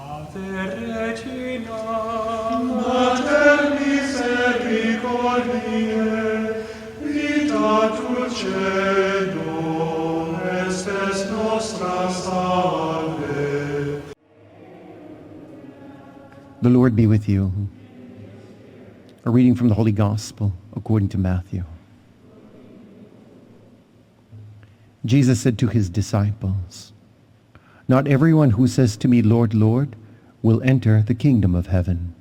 Ave Regina, Mater misericordiae, vita dulcedo, estes nostra salve. The Lord be with you. A reading from the Holy Gospel according to Matthew. Jesus said to his disciples, "Not everyone who says to me, 'Lord, Lord,' will enter the kingdom of heaven,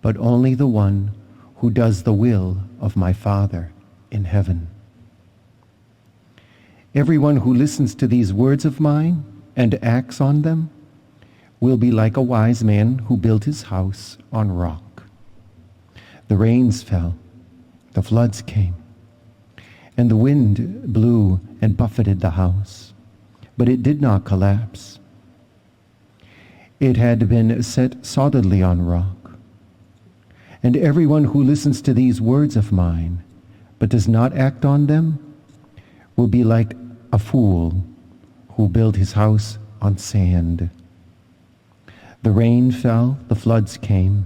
but only the one who does the will of my Father in heaven. Everyone who listens to these words of mine and acts on them will be like a wise man who built his house on rock. The rains fell, the floods came, and the wind blew and buffeted the house, but it did not collapse. It had been set solidly on rock. And everyone who listens to these words of mine, but does not act on them, will be like a fool who built his house on sand. The rain fell, the floods came,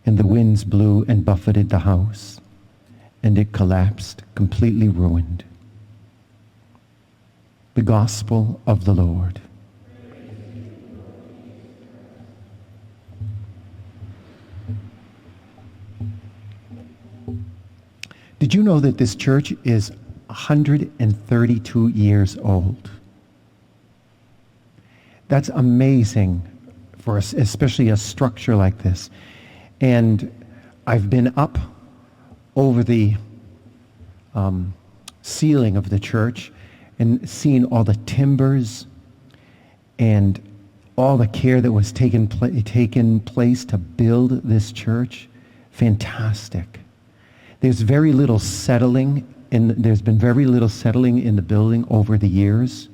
and the winds blew and buffeted the house, and it collapsed, completely ruined." The Gospel of the Lord. Did you know that this church is 132 years old? That's amazing for us, especially a structure like this. And I've been up over the ceiling of the church and seen all the timbers and all the care that was taken place to build this church. Fantastic. There's been very little settling in the building over the years.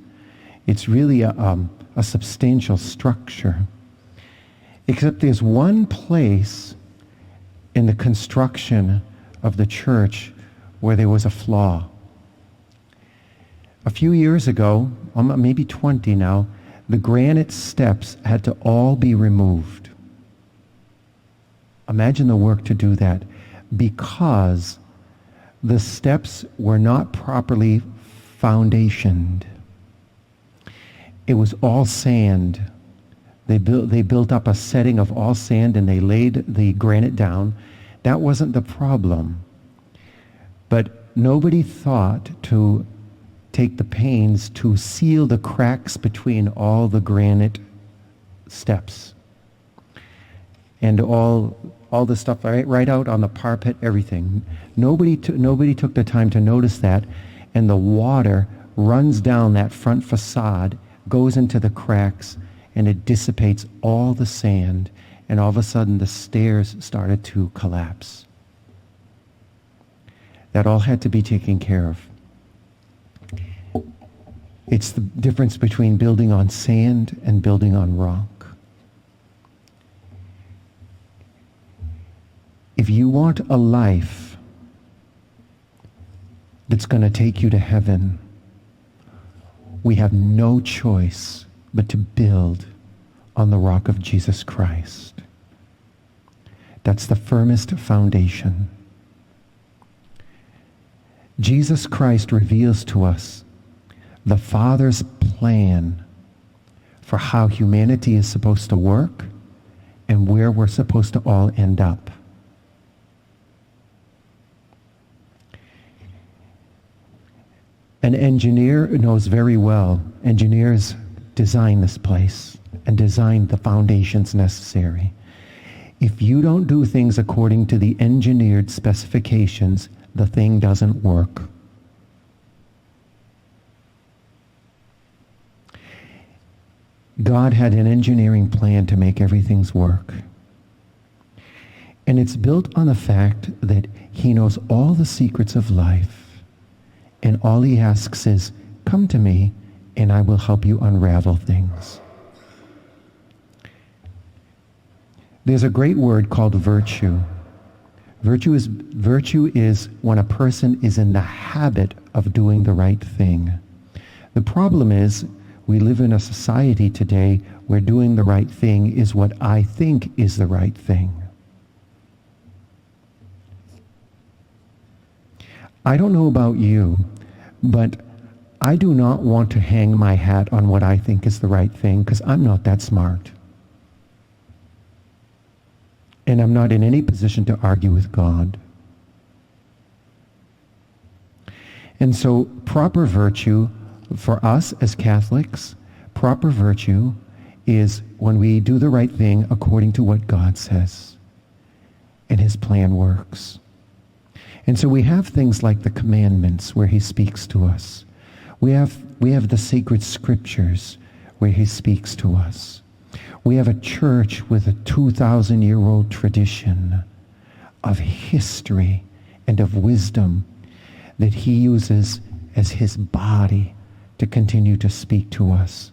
It's really a substantial structure. Except there's one place in the construction of the church where there was a flaw. A few years ago, maybe 20 now, the granite steps had to all be removed. Imagine the work to do that, because the steps were not properly foundationed. It was all sand. They built up a setting of all sand and they laid the granite down. That wasn't the problem. But nobody thought to take the pains to seal the cracks between all the granite steps. And all the stuff right out on the parapet, everything. Nobody took the time to notice that, and the water runs down that front facade, goes into the cracks, and it dissipates all the sand, and all of a sudden the stairs started to collapse. That all had to be taken care of. It's the difference between building on sand and building on rock. If you want a life that's going to take you to heaven, we have no choice but to build on the rock of Jesus Christ. That's the firmest foundation. Jesus Christ reveals to us the Father's plan for how humanity is supposed to work and where we're supposed to all end up. An engineer knows very well, engineers design this place and design the foundations necessary. If you don't do things according to the engineered specifications, the thing doesn't work. God had an engineering plan to make everything's work. And it's built on the fact that he knows all the secrets of life. And all he asks is, come to me and I will help you unravel things. There's a great word called virtue. Virtue is when a person is in the habit of doing the right thing. The problem is we live in a society today where doing the right thing is what I think is the right thing. I don't know about you, but I do not want to hang my hat on what I think is the right thing, because I'm not that smart. And I'm not in any position to argue with God. And so proper virtue for us as Catholics, proper virtue is when we do the right thing according to what God says. And his plan works. And so we have things like the commandments where he speaks to us. We have the sacred scriptures where he speaks to us. We have a church with a 2,000-year-old tradition of history and of wisdom that he uses as his body to continue to speak to us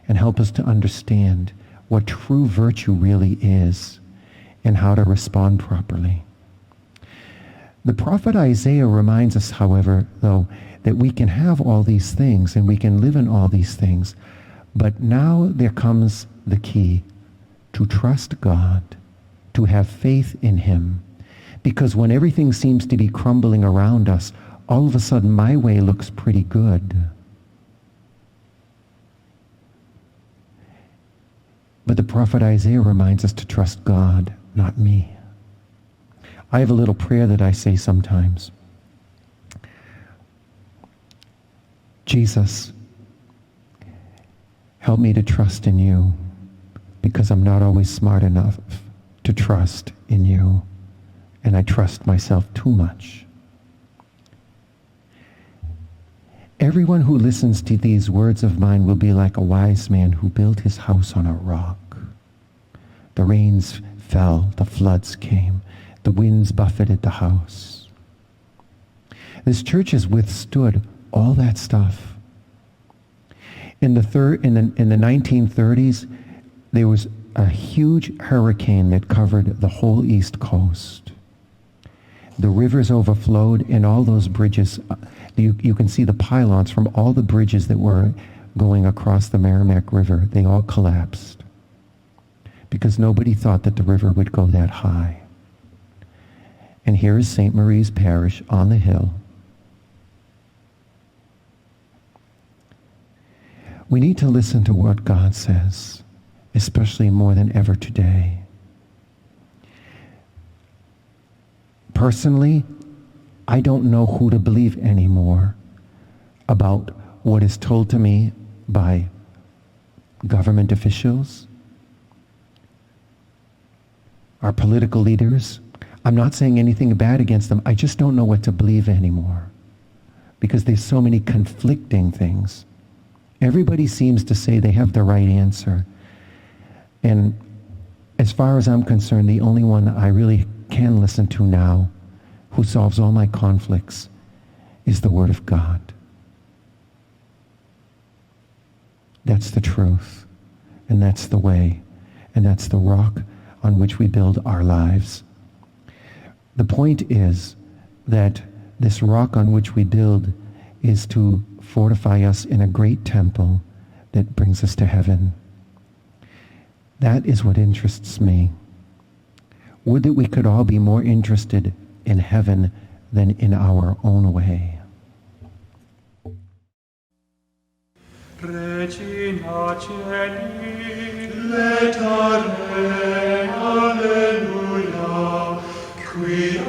and help us to understand what true virtue really is and how to respond properly. The prophet Isaiah reminds us, however, though, that we can have all these things and we can live in all these things, but now there comes the key: to trust God, to have faith in him. Because when everything seems to be crumbling around us, all of a sudden my way looks pretty good. But the prophet Isaiah reminds us to trust God, not me. I have a little prayer that I say sometimes. Jesus, help me to trust in you, because I'm not always smart enough to trust in you, and I trust myself too much. Everyone who listens to these words of mine will be like a wise man who built his house on a rock. The rains fell, the floods came, the winds buffeted the house. This church has withstood all that stuff. In the 1930s, there was a huge hurricane that covered the whole East Coast. The rivers overflowed, and all those bridges, you can see the pylons from all the bridges that were going across the Merrimack River. They all collapsed because nobody thought that the river would go that high. And here is St. Marie's Parish on the hill. We need to listen to what God says, especially more than ever today. Personally, I don't know who to believe anymore about what is told to me by government officials, our political leaders. I'm not saying anything bad against them. I just don't know what to believe anymore because there's so many conflicting things. Everybody seems to say they have the right answer. And as far as I'm concerned, the only one I really can listen to now, who solves all my conflicts, is the Word of God. That's the truth, and that's the way, and that's the rock on which we build our lives. The point is that this rock on which we build is to fortify us in a great temple that brings us to heaven. That is what interests me. Would that we could all be more interested in heaven than in our own way. Regina Celi, letare, alleluia, qui